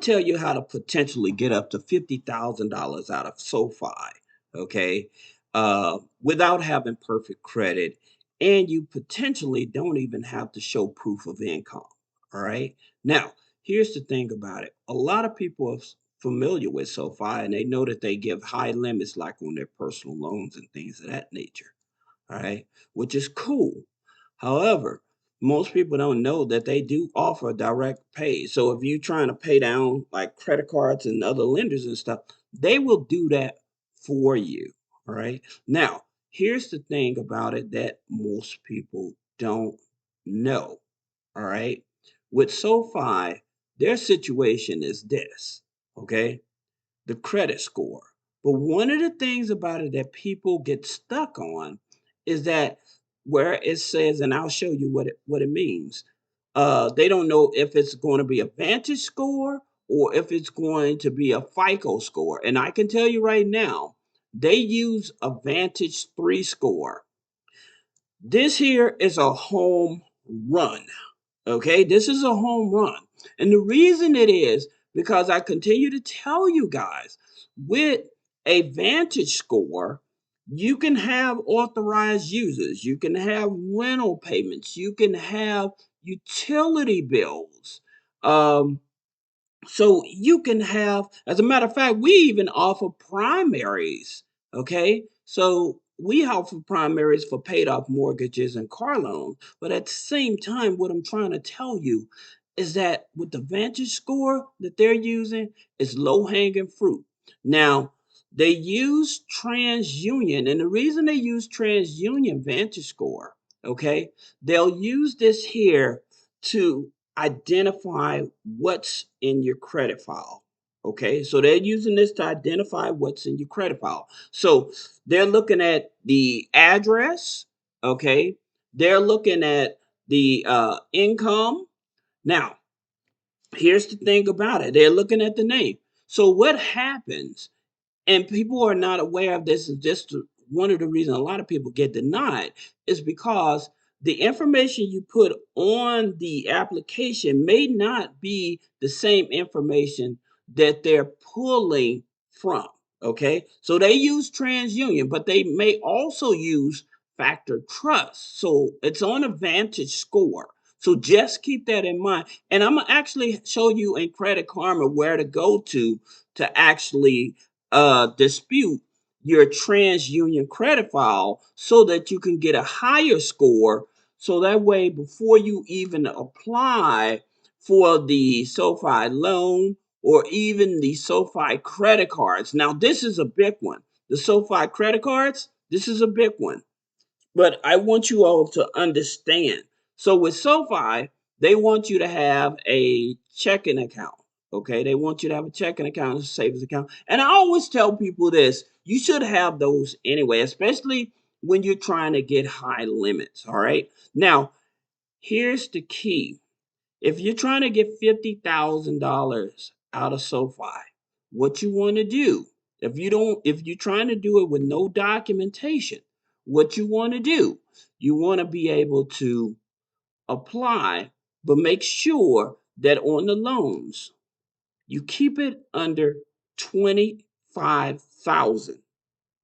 tell you how to potentially get up to $50,000 out of SoFi, okay, without having perfect credit, and you potentially don't even have to show proof of income. All right. Now, here's the thing about it. A lot of people are familiar with SoFi and they know that they give high limits, like on their personal loans and things of that nature. All right, which is cool. However, most people don't know that they do offer direct pay. So if you're trying to pay down like credit cards and other lenders and stuff, they will do that for you. All right. Now, here's the thing about it that most people don't know. All right. With SoFi, their situation is this. Okay, the credit score. But one of the things about it that people get stuck on is that where it says, and I'll show you what it means. They don't know if it's going to be a Vantage score or if it's going to be a FICO score. And I can tell you right now, they use a Vantage 3 score. This here is a home run. Okay, this is a home run. And the reason it is because I continue to tell you guys with a Vantage score, you can have authorized users, you can have rental payments, you can have utility bills. So you can have, as a matter of fact, we even offer primaries. Okay. So we offer primaries for paid off mortgages and car loans. But at the same time, what I'm trying to tell you is that with the Vantage score that they're using is low hanging fruit. Now, they use TransUnion, and the reason they use TransUnion Vantage score, okay, they'll use this here to identify what's in your credit file. Okay, so they're using this to identify what's in your credit file. So they're looking at the address. Okay, they're looking at the income. Now, here's the thing about it, they're looking at the name. So what happens, and people are not aware of this, is just one of the reasons a lot of people get denied is because the information you put on the application may not be the same information that they're pulling from. Okay, so they use TransUnion, but they may also use FactorTrust. So it's on a Vantage score. So just keep that in mind. And I'm gonna actually show you in Credit Karma where to go to actually dispute your TransUnion credit file so that you can get a higher score. So that way, before you even apply for the SoFi loan or even the SoFi credit cards. Now, this is a big one. The SoFi credit cards, this is a big one. But I want you all to understand. So with SoFi, they want you to have a checking account. Okay, they want you to have a checking account, a savings account. And I always tell people this, you should have those anyway, especially when you're trying to get high limits. All right. Now, here's the key. If you're trying to get $50,000 out of SoFi, what you want to do, if you're trying to do it with no documentation, what you want to do, you want to be able to apply, but make sure that on the loans, you keep it under 25,000.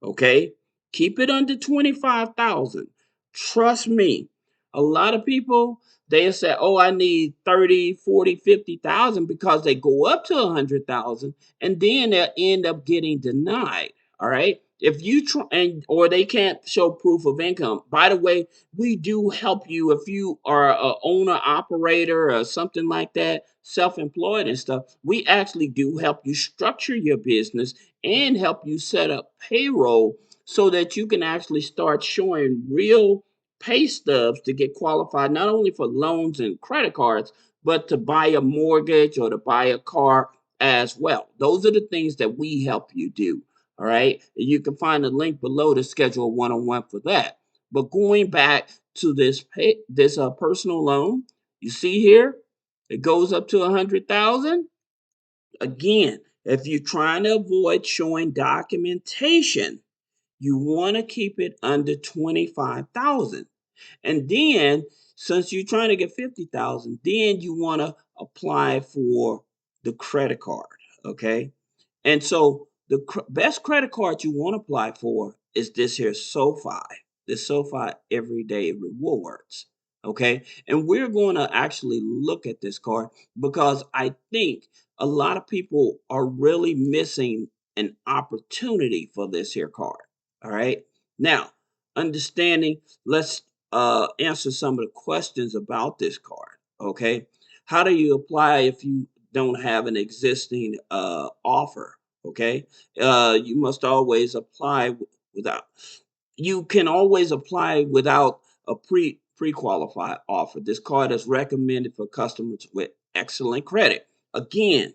Okay? Keep it under 25,000. Trust me. A lot of people they say, "Oh, I need 30, 40, 50,000 because they go up to 100,000 and then they end up getting denied." All right? If you try and or they can't show proof of income. By the way, we do help you if you are a owner operator or something like that, self-employed and stuff. We actually do help you structure your business and help you set up payroll so that you can actually start showing real pay stubs to get qualified not only for loans and credit cards, but to buy a mortgage or to buy a car as well. Those are the things that we help you do. All right. You can find the link below to schedule a one-on-one for that. But going back to this personal loan, you see here, it goes up to 100,000. Again, if you're trying to avoid showing documentation, you want to keep it under 25,000. And then since you're trying to get 50,000, then you want to apply for the credit card. Okay. And so the best credit card you want to apply for is this here SoFi, the SoFi Everyday Rewards. Okay. And we're going to actually look at this card because I think a lot of people are really missing an opportunity for this here card. All right. Now, understanding, let's answer some of the questions about this card. Okay. How do you apply if you don't have an existing offer? Okay. You must always apply without, you can always apply without a pre-qualified offer. This card is recommended for customers with excellent credit. Again,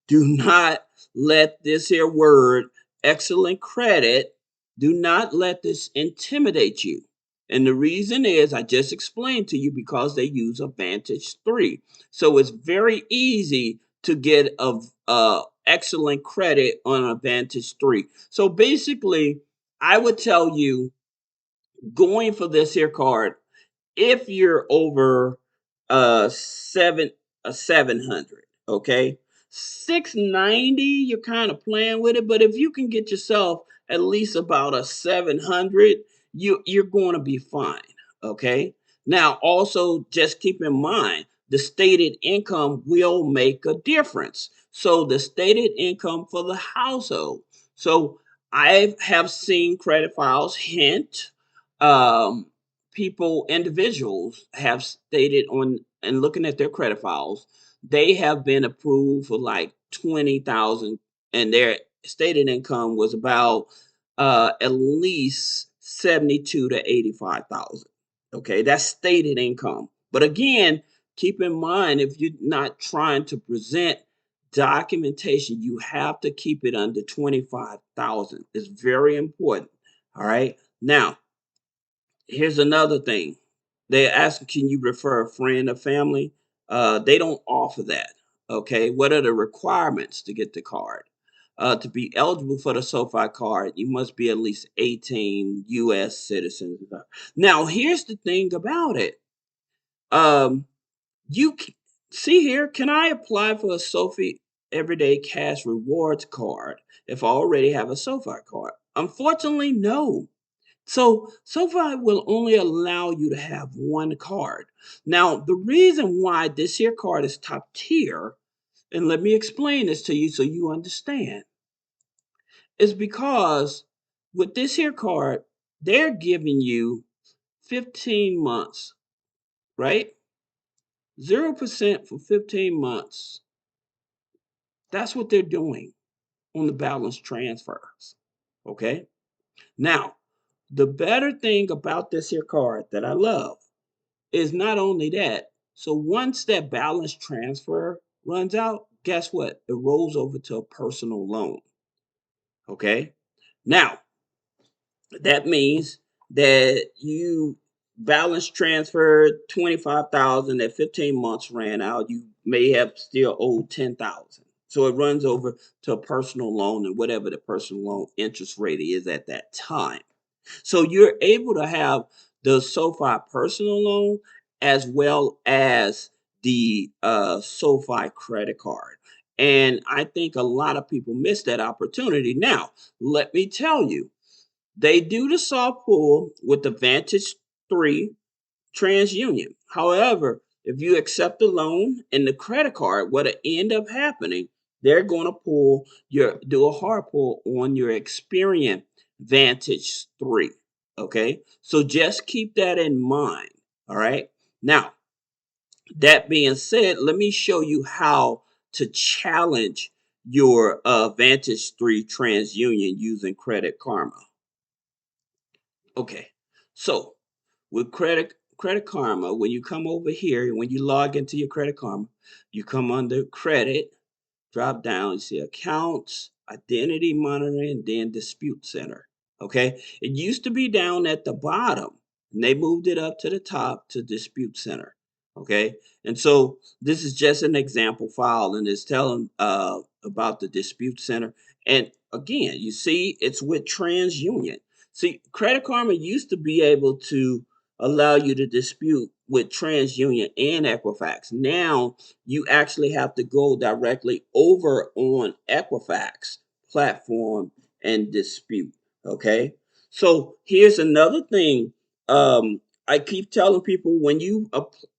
do not let this here word, excellent credit, do not let this intimidate you. And the reason is, I just explained to you, because they use a Vantage 3. So it's very easy to get a excellent credit on a Vantage 3. So basically, I would tell you, going for this here card, if you're over seven a 700, okay, 690, you're kind of playing with it. But if you can get yourself at least about a 700, you're going to be fine. Okay. Now, also just keep in mind, the stated income will make a difference. So the stated income for the household. So I have seen credit files hint, um, individuals have stated on, and looking at their credit files, they have been approved for like 20,000, and their stated income was about at least 72 to 85,000. Okay, that's stated income. But again, keep in mind, if you're not trying to present documentation, you have to keep it under 25,000. It's very important. All right. Now, here's another thing. They ask, can you refer a friend or family? They don't offer that. Okay. What are the requirements to get the card? To be eligible for the SoFi card, you must be at least 18 U.S. citizens. Now, here's the thing about it. Um, you see here, can I apply for a SoFi Everyday Cash Rewards card if I already have a SoFi card? Unfortunately, no. So SoFi will only allow you to have one card. Now, the reason why this here card is top tier, and let me explain this to you so you understand, is because with this here card, they're giving you 15 months, right? 0% for 15 months. That's what they're doing on the balance transfers. Okay. Now, the better thing about this here card that I love is not only that. So once that balance transfer runs out, guess what? It rolls over to a personal loan. Okay. Now, that means that you balance transferred 25,000, at 15 months ran out, you may have still owed 10,000. So it runs over to a personal loan, and whatever the personal loan interest rate is at that time. So you're able to have the SoFi personal loan as well as the SoFi credit card. And I think a lot of people miss that opportunity. Now, let me tell you, they do the soft pull with the Vantage 3 TransUnion. However, if you accept the loan and the credit card, what'll end up happening, they're going to do a hard pull on your Experian Vantage 3. Okay. So just keep that in mind. All right. Now, that being said, let me show you how to challenge your Vantage 3 TransUnion using Credit Karma. Okay. So with Credit Karma, when you come over here, when you log into your Credit Karma, you come under credit, drop down, you see accounts, identity monitoring, and then dispute center. Okay. It used to be down at the bottom, and they moved it up to the top to dispute center. Okay. And so this is just an example file, and it's telling about the dispute center. And again, you see it's with TransUnion. See, Credit Karma used to be able to allow you to dispute with TransUnion and Equifax. Now you actually have to go directly over on Equifax platform and dispute. Okay. So here's another thing. I keep telling people when you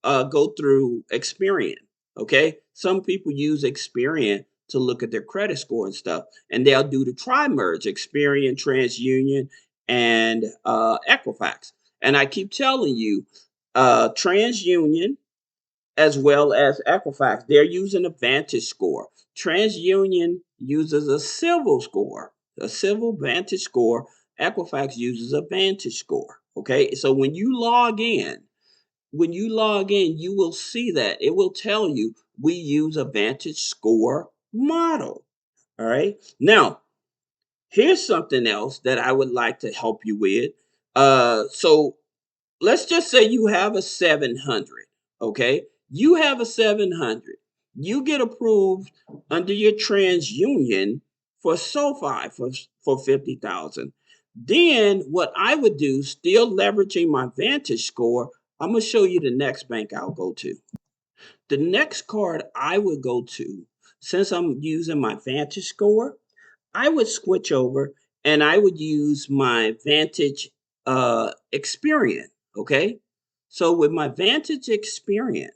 go through Experian, okay, some people use Experian to look at their credit score and stuff, and they'll do the tri-merge, Experian, TransUnion, and Equifax. And I keep telling you, TransUnion as well as Equifax, they're using a VantageScore. TransUnion uses a civil score, a civil Vantage score. Equifax uses a Vantage score. Okay, so when you log in, you will see that it will tell you we use a Vantage score model. All right. Now, here's something else that I would like to help you with. So let's just say you have a 700, okay? You have a 700. You get approved under your TransUnion for SoFi for 50,000. Then what I would do, still leveraging my Vantage score, I'm going to show you the next bank I'll go to. The next card I would go to, since I'm using my Vantage score, I would switch over and I would use my Vantage Experian. Okay. So with my Vantage Experian,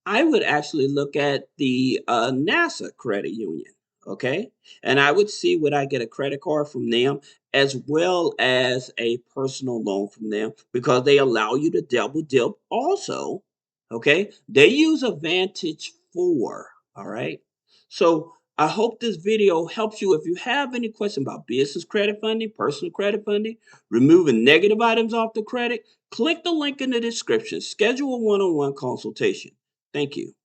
I would actually look at the NASA credit union. Okay. And I would see would I get a credit card from them as well as a personal loan from them because they allow you to double dip also. Okay. They use a Vantage 4. All right. So I hope this video helps you. If you have any question about business credit funding, personal credit funding, removing negative items off the credit, click the link in the description. Schedule a one-on-one consultation. Thank you.